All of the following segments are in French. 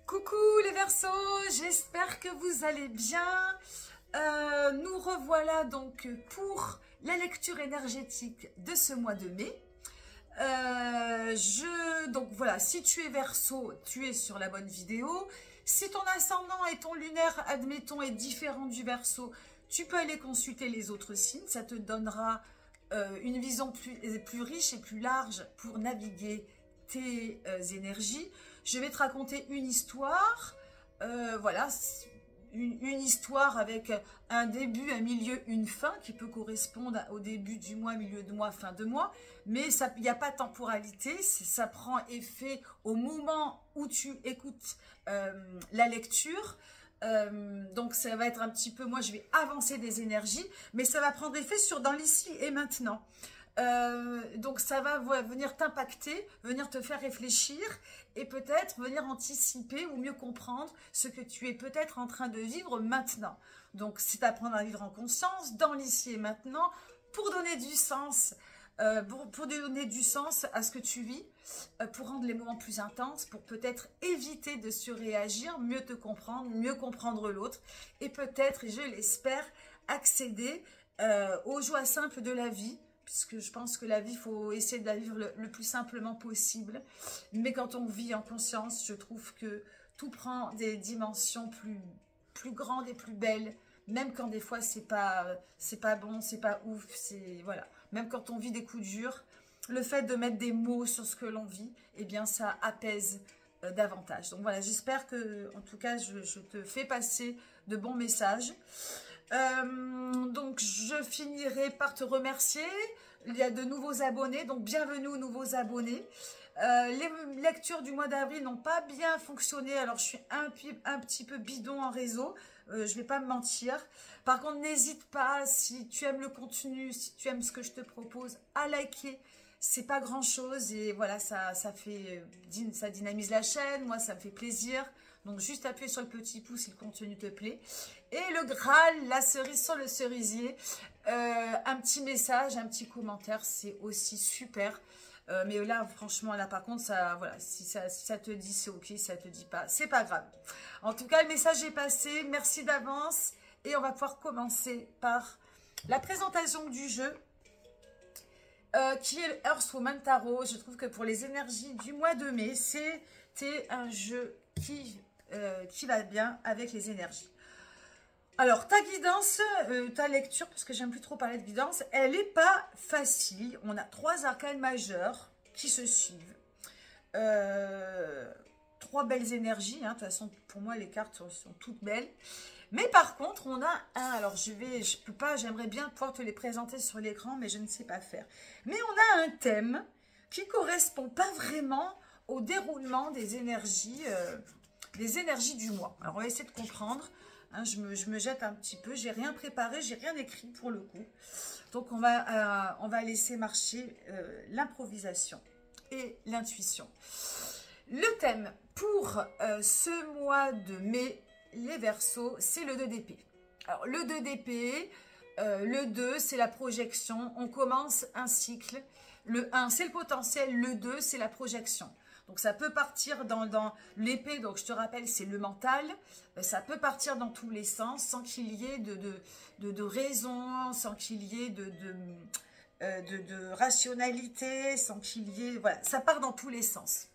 Coucou les Verseaux, j'espère que vous allez bien. Nous revoilà donc pour la lecture énergétique de ce mois de mai. Donc voilà, si tu es Verseau, tu es sur la bonne vidéo. Si ton ascendant et ton lunaire, admettons, est différent du Verseau, tu peux aller consulter les autres signes. Ça te donnera une vision plus riche et plus large pour naviguer tes énergies. Je vais te raconter une histoire, voilà, une histoire avec un début, un milieu, une fin qui peut correspondre au début du mois, milieu de mois, fin de mois, mais il n'y a pas de temporalité, ça prend effet au moment où tu écoutes la lecture. Donc ça va être un petit peu, moi je vais avancer des énergies, mais ça va prendre effet dans l'ici et maintenant. Donc ça va venir t'impacter, venir te faire réfléchir et peut-être venir anticiper ou mieux comprendre ce que tu es peut-être en train de vivre maintenant. Donc c'est apprendre à vivre en conscience, dans l'ici et maintenant, pour donner du sens, pour donner du sens à ce que tu vis, pour rendre les moments plus intenses, pour peut-être éviter de surréagir, mieux te comprendre, mieux comprendre l'autre et peut-être, et je l'espère, accéder aux joies simples de la vie. Puisque je pense que la vie, il faut essayer de la vivre le plus simplement possible. Mais quand on vit en conscience, je trouve que tout prend des dimensions plus grandes et plus belles. Même quand des fois, c'est pas bon, c'est pas ouf. Voilà. Même quand on vit des coups durs, le fait de mettre des mots sur ce que l'on vit, eh bien, ça apaise davantage. Donc voilà, j'espère que, en tout cas, je te fais passer de bons messages. Donc je finirai par te remercier. Il y a de nouveaux abonnés, donc bienvenue aux nouveaux abonnés. Les lectures du mois d'avril n'ont pas bien fonctionné, alors je suis un petit peu bidon en réseau, je vais pas me mentir. Par contre, n'hésite pas, si tu aimes le contenu, si tu aimes ce que je te propose, à liker. C'est pas grand chose et voilà, ça dynamise la chaîne, moi ça me fait plaisir. Donc juste appuyer sur le petit pouce si le contenu te plaît. Et le Graal, la cerise sur le cerisier, un petit message, un petit commentaire, c'est aussi super. Mais là, franchement, là par contre, ça, voilà, si ça te dit c'est ok, si ça te dit pas, c'est pas grave. En tout cas, le message est passé, merci d'avance. Et on va pouvoir commencer par la présentation du jeu. Qui est le Earth Woman Tarot. Je trouve que pour les énergies du mois de mai, c'était un jeu qui va bien avec les énergies. Alors, ta guidance, ta lecture, parce que j'aime plus trop parler de guidance, elle n'est pas facile. On a 3 arcanes majeures qui se suivent. 3 belles énergies. Hein. De toute façon, pour moi, les cartes sont toutes belles. Mais par contre, on a un, alors je peux pas, j'aimerais bien pouvoir te les présenter sur l'écran, mais je ne sais pas faire. Mais on a un thème qui correspond pas vraiment au déroulement des énergies du mois. Alors on va essayer de comprendre. Hein, je me jette un petit peu, j'ai rien préparé, j'ai rien écrit pour le coup. Donc on va laisser marcher l'improvisation et l'intuition. Le thème pour ce mois de mai, les Verseaux, c'est le 2 d'épée. Alors, le 2 d'épée, le 2, c'est la projection. On commence un cycle. Le 1, c'est le potentiel. Le 2, c'est la projection. Donc, ça peut partir dans l'épée. Donc, je te rappelle, c'est le mental. Ça peut partir dans tous les sens sans qu'il y ait de raison, sans qu'il y ait de rationalité, sans qu'il y ait... Voilà, ça part dans tous les sens.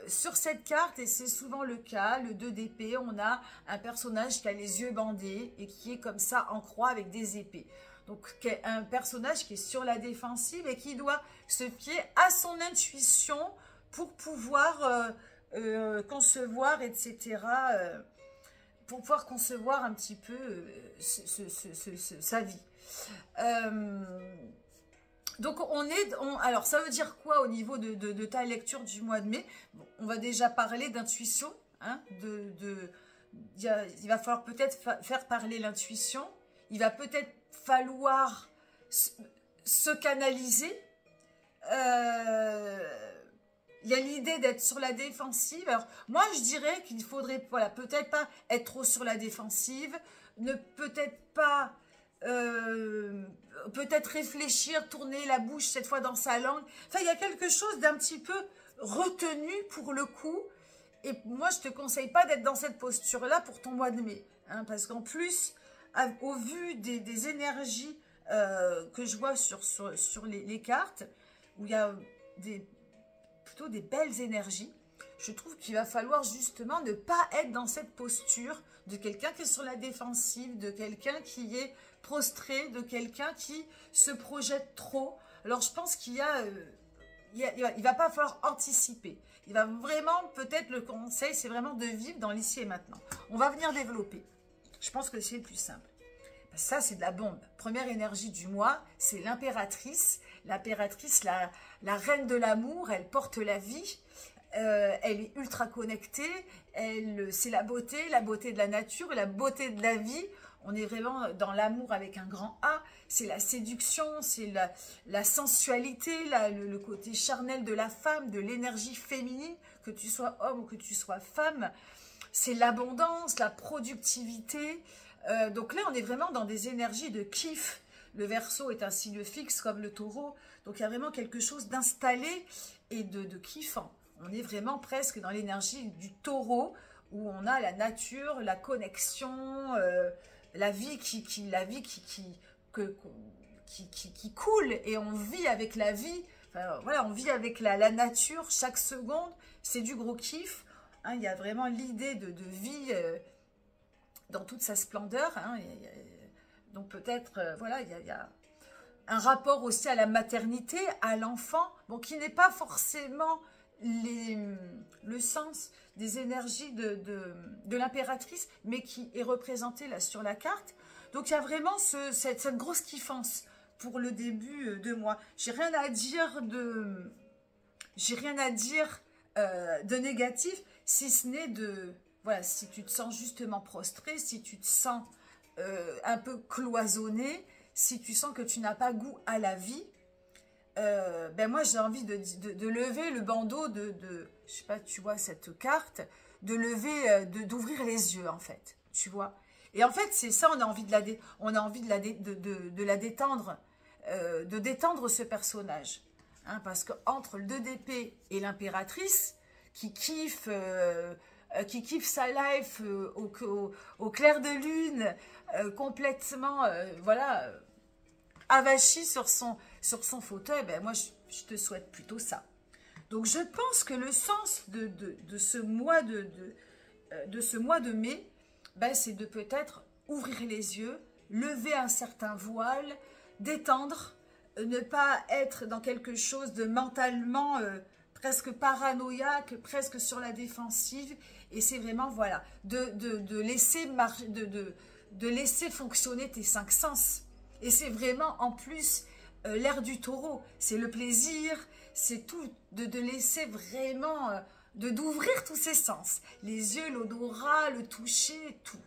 Sur cette carte, et c'est souvent le cas, le 2 d'épée, on a un personnage qui a les yeux bandés et qui est comme ça en croix avec des épées. Donc un personnage qui est sur la défensive et qui doit se fier à son intuition pour pouvoir concevoir, etc. Pour pouvoir concevoir un petit peu sa vie. Donc, alors, ça veut dire quoi au niveau de ta lecture du mois de mai? Bon, on va déjà parler d'intuition. Hein, il va falloir peut-être faire parler l'intuition. Il va peut-être falloir se canaliser. Il y a l'idée d'être sur la défensive. Alors, moi, je dirais qu'il faudrait, voilà, peut-être pas être trop sur la défensive. Peut-être pas... peut-être réfléchir, tourner la bouche cette fois dans sa langue. Enfin, il y a quelque chose d'un petit peu retenu pour le coup Et moi, je ne te conseille pas d'être dans cette posture-là pour ton mois de mai. Hein, parce qu'en plus, au vu des énergies que je vois sur les cartes, où il y a plutôt des belles énergies, je trouve qu'il va falloir justement ne pas être dans cette posture de quelqu'un qui est sur la défensive, de quelqu'un qui est prostré, de quelqu'un qui se projette trop. Alors, je pense qu'il va pas falloir anticiper. Il va vraiment, peut-être le conseil, c'est vraiment de vivre dans l'ici et maintenant. On va venir développer. Je pense que c'est le plus simple. Ça, c'est de la bombe. Première énergie du mois, c'est l'impératrice. L'impératrice, la reine de l'amour, elle porte la vie. Elle est ultra connectée. C'est la beauté de la nature, la beauté de la vie. On est vraiment dans l'amour avec un grand A. C'est la séduction, c'est la sensualité, le côté charnel de la femme, de l'énergie féminine, que tu sois homme ou que tu sois femme. C'est l'abondance, la productivité. Donc là, on est vraiment dans des énergies de kiff. Le Verseau est un signe fixe comme le Taureau. Donc il y a vraiment quelque chose d'installé et de kiffant. On est vraiment presque dans l'énergie du Taureau où on a la nature, la connexion, la vie qui coule et on vit avec la vie. Enfin, voilà, on vit avec la nature chaque seconde. C'est du gros kiff. Hein, il y a vraiment l'idée de vie dans toute sa splendeur. Hein, donc peut-être, voilà, il y a un rapport aussi à la maternité, à l'enfant, bon, qui n'est pas forcément le sens des énergies de l'impératrice, mais qui est représenté là sur la carte. Donc il y a vraiment cette grosse kiffance pour le début de mois. J'ai rien à dire de négatif, si ce n'est voilà, si tu te sens justement prostré, si tu te sens un peu cloisonné, si tu sens que tu n'as pas goût à la vie, ben moi j'ai envie de lever le bandeau je sais pas, tu vois cette carte, d'ouvrir les yeux en fait, tu vois. Et en fait c'est ça, on a envie de la détendre, de détendre ce personnage, hein, parce que entre le 2 d'épée et l'impératrice qui kiffe sa life au clair de lune, complètement, voilà, avachi sur son fauteuil, ben moi, je te souhaite plutôt ça. Donc, je pense que le sens de ce mois de mai, ben, c'est de peut-être ouvrir les yeux, lever un certain voile, détendre, ne pas être dans quelque chose de mentalement presque paranoïaque, presque sur la défensive. Et c'est vraiment, voilà, de laisser fonctionner tes 5 sens. Et c'est vraiment, en plus, l'ère du Taureau. C'est le plaisir, c'est tout, de laisser vraiment, d'ouvrir tous ses sens. Les yeux, l'odorat, le toucher, tout.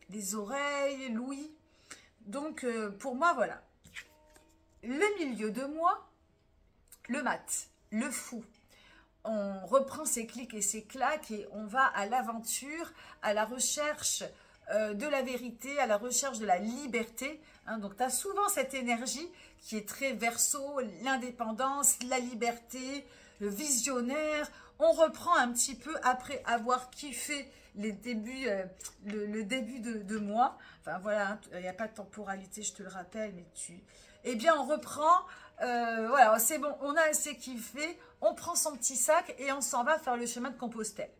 Les oreilles, l'ouïe. Donc, pour moi, voilà. Le milieu de mois, le mat, le fou. On reprend ses clics et ses claques et on va à l'aventure, à la recherche de la vérité, à la recherche de la liberté. Hein, donc, tu as souvent cette énergie qui est très Verseau, l'indépendance, la liberté, le visionnaire. On reprend un petit peu après avoir kiffé le début de mois. Enfin, voilà, il n'y a pas de temporalité, je te le rappelle, mais eh bien, on reprend, voilà, c'est bon, on a assez kiffé, on prend son petit sac et on s'en va faire le chemin de Compostelle.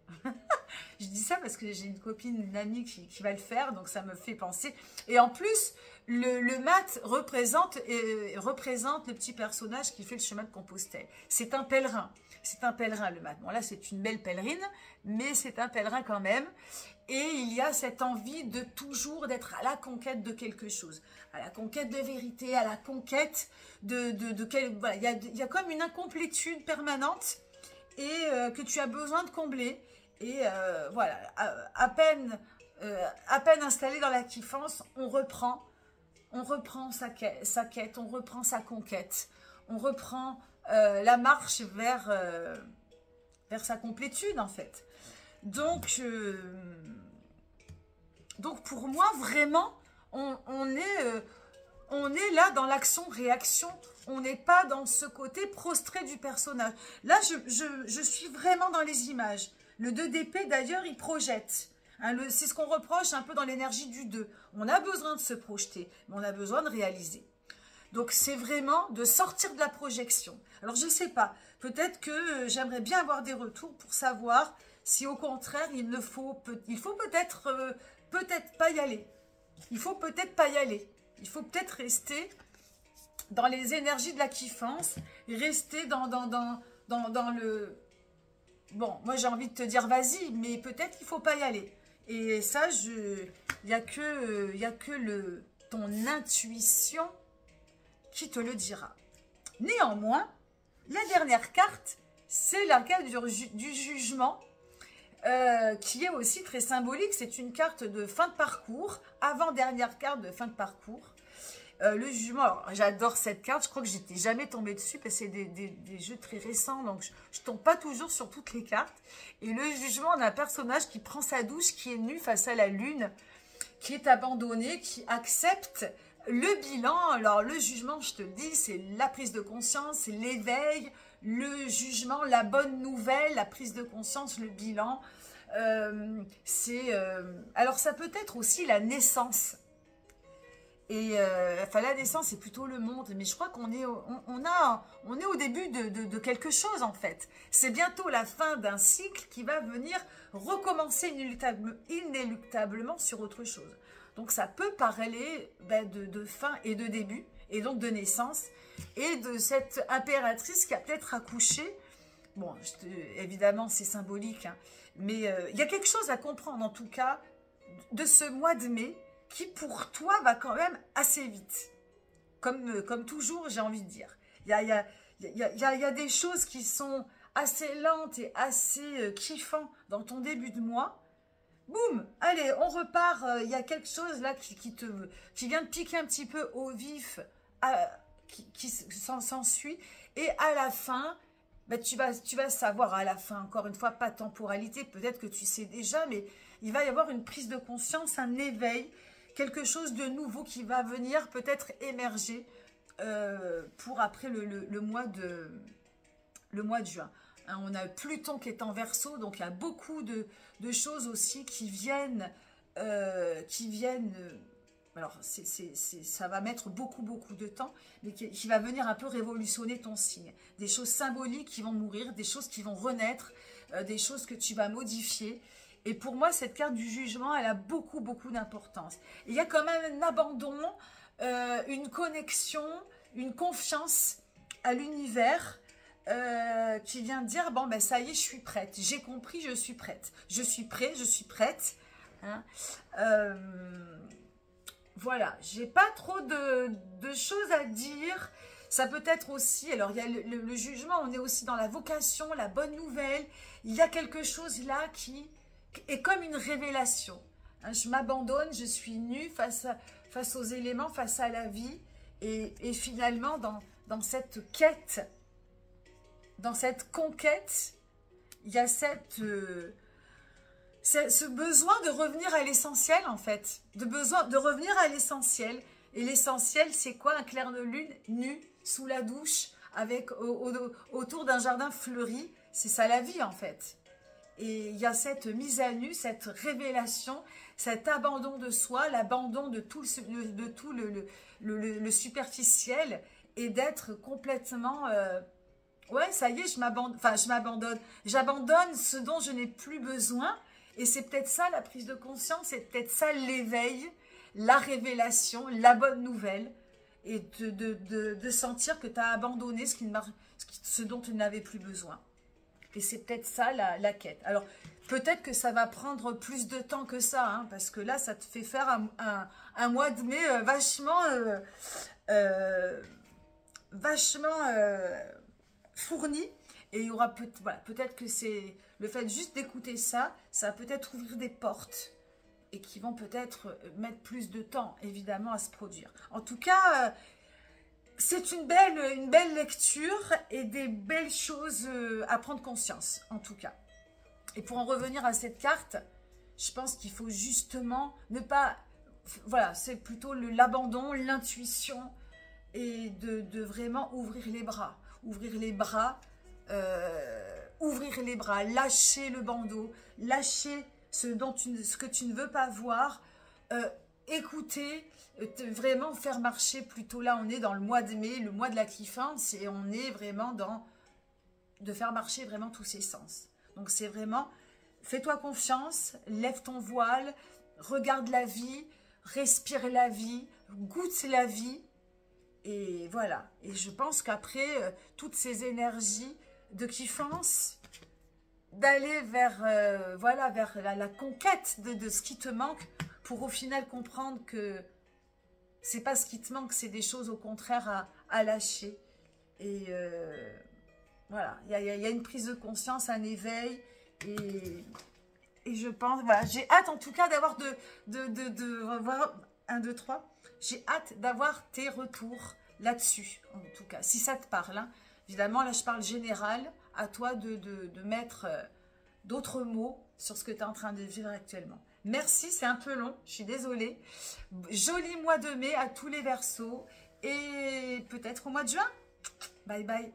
Je dis ça parce que j'ai une copine, une amie qui va le faire, donc ça me fait penser. Et en plus, le mat représente le petit personnage qui fait le chemin de Compostelle. C'est un pèlerin. C'est un pèlerin, le mat. Bon, là, c'est une belle pèlerine, mais c'est un pèlerin quand même. Et il y a cette envie de toujours d'être à la conquête de quelque chose, à la conquête de vérité, à la conquête voilà, il y a comme une incomplétude permanente et que tu as besoin de combler. Et voilà, à peine installé dans la kiffance, on reprend sa quête, on reprend sa conquête, on reprend la marche vers sa complétude en fait. Donc pour moi, vraiment, on est là dans l'action-réaction. On n'est pas dans ce côté prostré du personnage. Là, je suis vraiment dans les images. Le 2 d'épée, d'ailleurs, il projette. Hein, c'est ce qu'on reproche un peu dans l'énergie du 2. On a besoin de se projeter, mais on a besoin de réaliser. Donc, c'est vraiment de sortir de la projection. Alors, je ne sais pas. Peut-être que j'aimerais bien avoir des retours pour savoir si, au contraire, il faut peut-être pas y aller. Il faut peut-être pas y aller. Il faut peut-être rester dans les énergies de la kiffance, rester dans le... Bon, moi j'ai envie de te dire vas-y, mais peut-être qu'il ne faut pas y aller. Et ça, il n'y a que ton intuition qui te le dira. Néanmoins, la dernière carte, c'est la carte du jugement, qui est aussi très symbolique. C'est une carte de fin de parcours, avant-dernière carte de fin de parcours. Le jugement, j'adore cette carte, je crois que j'étais jamais tombée dessus parce que c'est des jeux très récents, donc je tombe pas toujours sur toutes les cartes. Et le jugement, on a un personnage qui prend sa douche, qui est nu face à la lune, qui est abandonné, qui accepte le bilan. Alors le jugement, je te le dis, c'est la prise de conscience, c'est l'éveil, le jugement, la bonne nouvelle, la prise de conscience, le bilan. Alors ça peut être aussi la naissance. Et enfin, la naissance, c'est plutôt le monde. Mais je crois qu'on est, on est au début de quelque chose, en fait. C'est bientôt la fin d'un cycle qui va venir recommencer inéluctablement sur autre chose. Donc, ça peut parler de fin et de début, et donc de naissance, et de cette impératrice qui a peut-être accouché. Bon, évidemment, c'est symbolique, hein, mais il y a quelque chose à comprendre, en tout cas, de ce mois de mai, qui pour toi va quand même assez vite. Comme toujours, j'ai envie de dire. Il y a des choses qui sont assez lentes et assez kiffants dans ton début de mois. Boum, allez, on repart. Il y a quelque chose là qui vient de piquer un petit peu au vif, qui s'ensuit. Et à la fin, tu vas savoir à la fin, encore une fois, pas de temporalité, peut-être que tu sais déjà, mais il va y avoir une prise de conscience, un éveil, quelque chose de nouveau qui va venir peut-être émerger pour après le mois de juin. Hein, on a Pluton qui est en Verseau, donc il y a beaucoup de choses aussi qui viennent. Alors, ça va mettre beaucoup de temps, mais qui va venir un peu révolutionner ton signe. Des choses symboliques qui vont mourir, des choses qui vont renaître, des choses que tu vas modifier. Et pour moi, cette carte du jugement, elle a beaucoup d'importance. Il y a quand même un abandon, une connexion, une confiance à l'univers qui vient dire, bon, ben ça y est, je suis prête. J'ai compris, je suis prête. Je suis prêt, je suis prête. Hein, voilà, j'ai pas trop de choses à dire. Ça peut être aussi, alors il y a le jugement, on est aussi dans la vocation, la bonne nouvelle. Il y a quelque chose là qui est comme une révélation. Hein, je m'abandonne, je suis nue face aux éléments, face à la vie. Et finalement, dans cette quête, dans cette conquête, il y a ce besoin de revenir à l'essentiel, en fait. De revenir à l'essentiel. Et l'essentiel, c'est quoi? Un clair de lune nu, sous la douche, avec autour d'un jardin fleuri. C'est ça la vie, en fait. Et il y a cette mise à nu, cette révélation, cet abandon de soi, l'abandon de tout le superficiel, et d'être complètement... ouais, ça y est, je m'abandonne. J'abandonne ce dont je n'ai plus besoin. Et c'est peut-être ça la prise de conscience, c'est peut-être ça l'éveil, la révélation, la bonne nouvelle. Et de sentir que tu as abandonné ce dont tu n'avais plus besoin. Et c'est peut-être ça la quête. Alors, peut-être que ça va prendre plus de temps que ça, hein, parce que là, ça te fait faire un mois de mai vachement fourni. Et il y aura peut-être que c'est le fait juste d'écouter ça, ça va peut-être ouvrir des portes et qui vont peut-être mettre plus de temps, évidemment, à se produire. En tout cas, c'est une belle lecture et des belles choses à prendre conscience, en tout cas. Et pour en revenir à cette carte, je pense qu'il faut justement ne pas... Voilà, c'est plutôt l'abandon, l'intuition et de vraiment ouvrir les bras. Ouvrir les bras ouvrir les bras, lâcher le bandeau, lâcher ce que tu ne veux pas voir, écouter, vraiment faire marcher plutôt. Là, on est dans le mois de mai, le mois de la cliffance, et on est vraiment dans de faire marcher vraiment tous ses sens. Donc, c'est vraiment, fais-toi confiance, lève ton voile, regarde la vie, respire la vie, goûte la vie, et voilà. Et je pense qu'après, toutes ces énergies de kiffance, d'aller vers, voilà, vers la conquête de ce qui te manque, pour au final comprendre que c'est pas ce qui te manque, c'est des choses au contraire à lâcher. Et voilà, il y a une prise de conscience, un éveil, et je pense, voilà, j'ai hâte en tout cas d'avoir de revoir 1, 2, 3. J'ai hâte d'avoir tes retours là-dessus, en tout cas, si ça te parle. Hein. Évidemment, là, je parle général, à toi de mettre d'autres mots sur ce que tu es en train de vivre actuellement. Merci, c'est un peu long, je suis désolée. Joli mois de mai à tous les Verseaux, et peut-être au mois de juin. Bye bye.